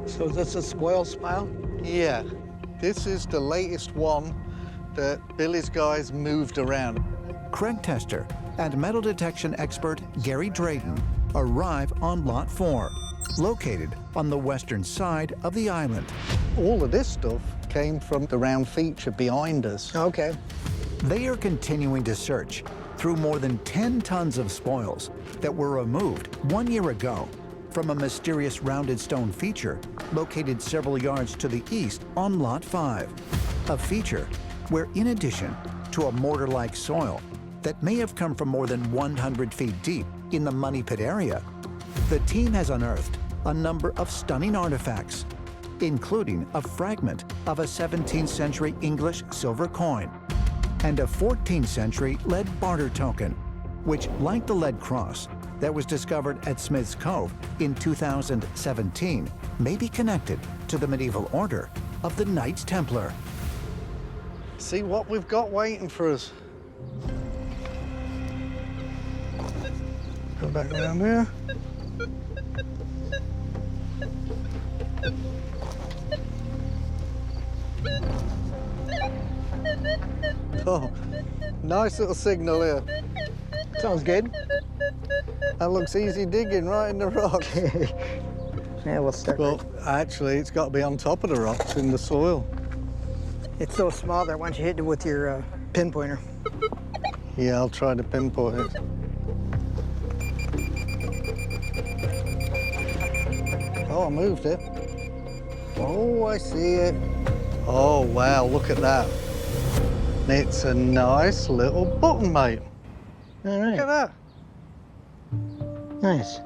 So is this a spoil spile? Yeah, this is the latest one that Billy's guys moved around. Craig Tester and metal detection expert Gary Drayton arrive on Lot 4, located on the western side of the island. All of this stuff came from the round feature behind us. Okay. They are continuing to search through more than 10 tons of spoils that were removed 1 year ago from a mysterious rounded stone feature located several yards to the east on Lot 5. A feature where, in addition to a mortar-like soil that may have come from more than 100 feet deep in the Money Pit area, the team has unearthed a number of stunning artifacts, including a fragment of a 17th century English silver coin and a 14th century lead barter token, which, like the lead cross that was discovered at Smith's Cove in 2017, may be connected to the medieval order of the Knights Templar. See what we've got waiting for us. Go back around there. Oh, nice little signal here. Sounds good. That looks easy digging right in the rock. Yeah, we'll start. Well, actually, it's got to be on top of the rocks in the soil. It's so small that once you hit it with your pinpointer. Yeah, I'll try to pinpoint it. Oh, I moved it. Oh, I see it. Oh, wow, look at that. It's a nice little button, mate. All right. Look at that. Nice.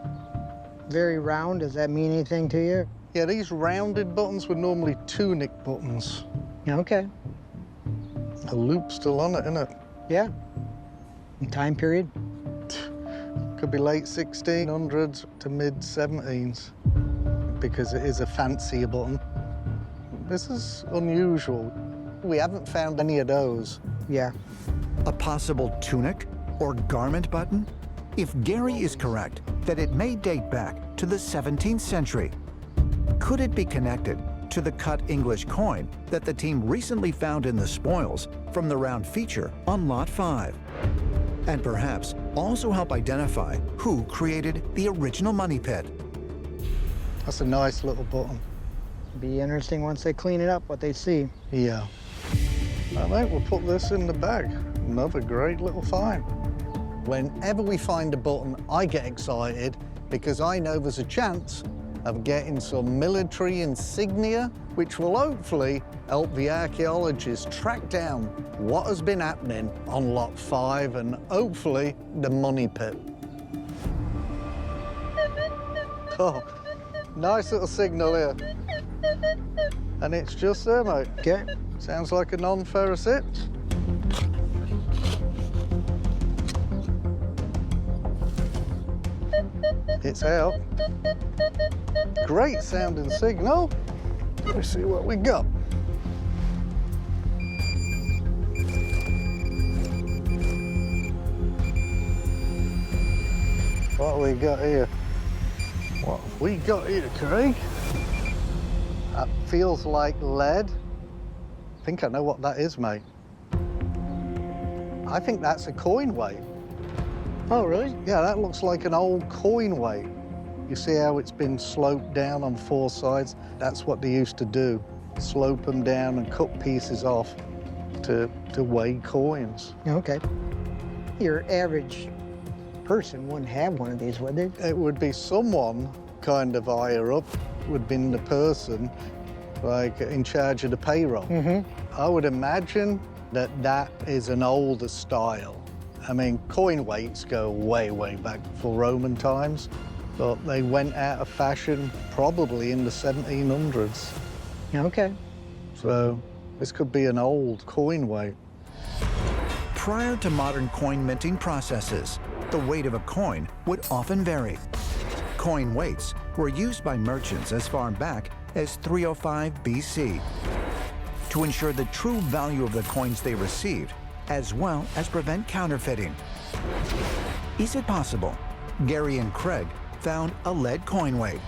Very round. Does that mean anything to you? Yeah, these rounded buttons were normally tunic buttons. Okay. The loop's still on it, isn't it? Yeah. Time period? Could be late 1600s to mid 17s, because it is a fancier button. This is unusual. We haven't found any of those. Yeah. A possible tunic or garment button? If Gary is correct that it may date back to the 17th century, could it be connected to the cut English coin that the team recently found in the spoils from the round feature on Lot 5? And perhaps also help identify who created the original money pit. That's a nice little button. Be interesting once they clean it up, what they see. Yeah. All right, we'll put this in the bag. Another great little find. Whenever we find a button, I get excited because I know there's a chance of getting some military insignia, which will hopefully help the archaeologists track down what has been happening on Lot 5 and hopefully the money pit. Oh, nice little signal here. And it's just there, mate. Okay. Sounds like a non-ferrous hit. It's out. Great sounding signal. Let's see what we got. What we got here? What have we got here, Craig? That feels like lead. I think I know what that is, mate. I think that's a coin weight. Oh, really? Yeah, that looks like an old coin weight. You see how it's been sloped down on four sides? That's what they used to do. Slope them down and cut pieces off to weigh coins. Okay. Your average person wouldn't have one of these, would they? It would be someone kind of higher up, would be the person like in charge of the payroll. I would imagine that that is an older style. I mean, coin weights go way, way back before Roman times, but they went out of fashion probably in the 1700s. Okay. So this could be an old coin weight. Prior to modern coin minting processes, the weight of a coin would often vary. Coin weights were used by merchants as far back as 305 BC to ensure the true value of the coins they received, as well as prevent counterfeiting. Is it possible Gary and Craig found a lead coin weight?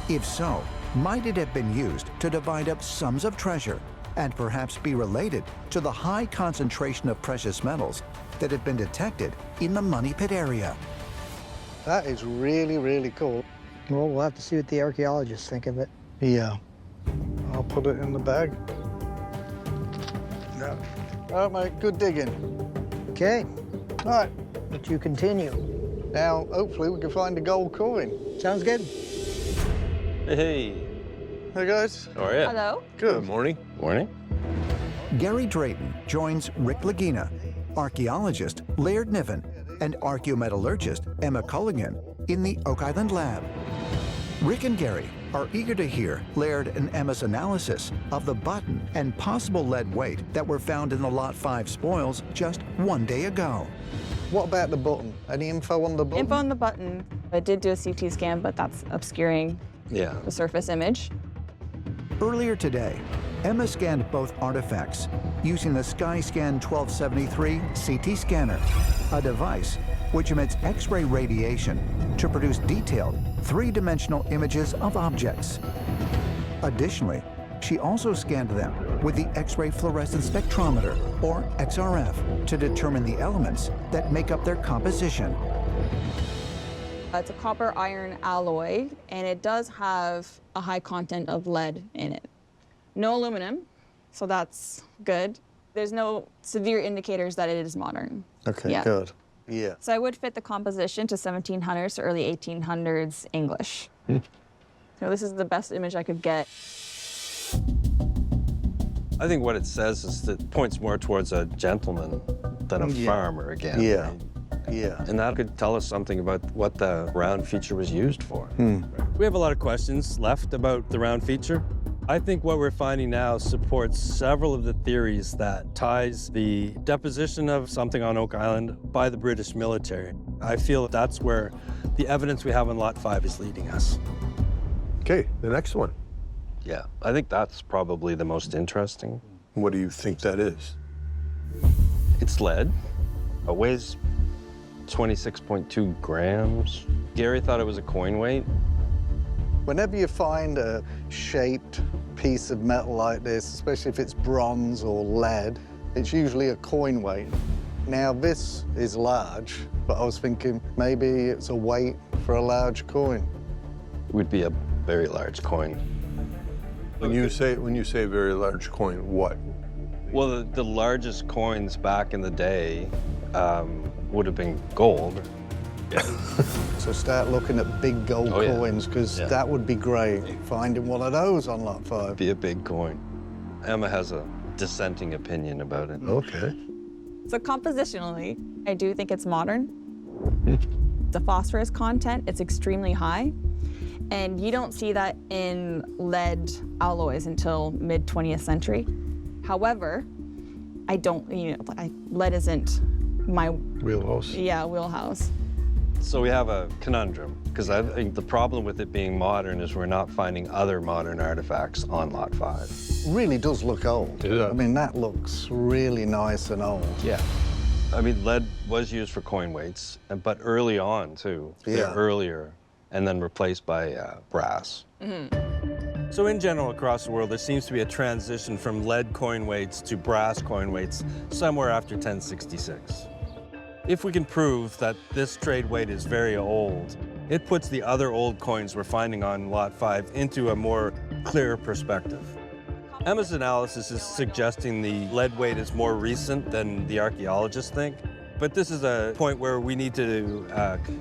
If so, Might it have been used to divide up sums of treasure and perhaps be related to the high concentration of precious metals that have been detected in the Money Pit area? That is really, really cool. Well, we'll have to see what the archaeologists think of it. Yeah. I'll put it in the bag. Yeah. All right, mate, good digging. Okay, All right, let you continue. now hopefully we can find a gold coin. Sounds good. Hey. Hey, guys. How are you? Hello. Good. Morning. Morning. Gary Drayton joins Rick Lagina, archaeologist Laird Niven, and archaeometallurgist Emma Culligan in the Oak Island lab. Rick and Gary are eager to hear Laird and Emma's analysis of the button and possible lead weight that were found in the Lot 5 spoils just one day ago. What about the button? Any info on the button? Info on the button. I did do a CT scan, but that's obscuring Yeah. the surface image. Earlier today, Emma scanned both artifacts using the SkyScan 1273 CT scanner, a device which emits X-ray radiation to produce detailed, three-dimensional images of objects. Additionally, she also scanned them with the X-ray fluorescence spectrometer, or XRF, to determine the elements that make up their composition. It's a copper iron alloy, and it does have a high content of lead in it. No aluminum, so that's good. There's no severe indicators that it is modern. Okay, Yeah. good. Yeah. So I would fit the composition to 1700s to early 1800s English. So this is the best image I could get. I think what it says is that it points more towards a gentleman than a Yeah. farmer again. Yeah. right? Yeah. And that could tell us something about what the round feature was used for. We have a lot of questions left about the round feature. I think what we're finding now supports several of the theories that ties the deposition of something on Oak Island by the British military. I feel that's where the evidence we have on Lot 5 is leading us. Okay, the next one. Yeah, I think that's probably the most interesting. What do you think that is? It's lead. It weighs 26.2 grams. Gary thought it was a coin weight. Whenever you find a shaped piece of metal like this, especially if it's bronze or lead, it's usually a coin weight. Now this is large, but I was thinking maybe it's a weight for a large coin. It would be a very large coin. When you say very large coin, what? Well, the largest coins back in the day would have been gold. So start looking at big gold Oh, yeah. coins, because Yeah. that would be great. Finding one of those on Lot 5. Be a big coin. Emma has a dissenting opinion about it. Okay. So compositionally, I do think it's modern. The phosphorus content, it's extremely high. And you don't see that in lead alloys until mid-20th century. However, I don't, lead isn't my, Wheelhouse. wheelhouse. So we have a conundrum, because I think the problem with it being modern is we're not finding other modern artifacts on Lot 5. Really does look old. It does. I mean, that looks really nice and old. Yeah. I mean, lead was used for coin weights, but early on, too. Yeah. Earlier, and then replaced by brass. So in general, across the world, there seems to be a transition from lead coin weights to brass coin weights somewhere after 1066. If we can prove that this trade weight is very old, it puts the other old coins we're finding on Lot 5 into a more clear perspective. Emma's analysis is suggesting the lead weight is more recent than the archaeologists think, but this is a point where we need to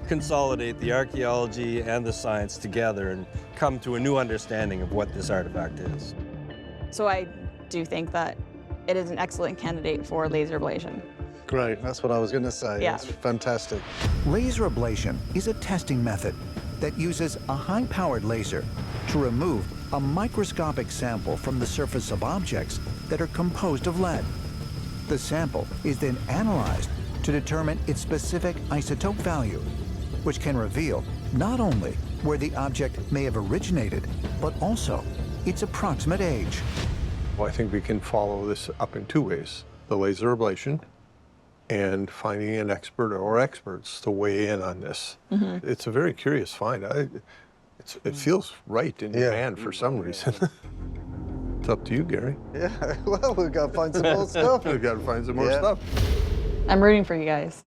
consolidate the archaeology and the science together and come to a new understanding of what this artifact is. So I do think that it is an excellent candidate for laser ablation. Great, that's what I was going to say. Yeah. It's fantastic. Laser ablation is a testing method that uses a high-powered laser to remove a microscopic sample from the surface of objects that are composed of lead. The sample is then analyzed to determine its specific isotope value, which can reveal not only where the object may have originated, but also its approximate age. Well, I think we can follow this up in two ways. The laser ablation and finding an expert or experts to weigh in on this. It's a very curious find. It feels right in your hand for some reason. It's up to you, Gary. Yeah, well, we've got to find some more stuff. We've got to find some more Yeah. stuff. I'm rooting for you guys.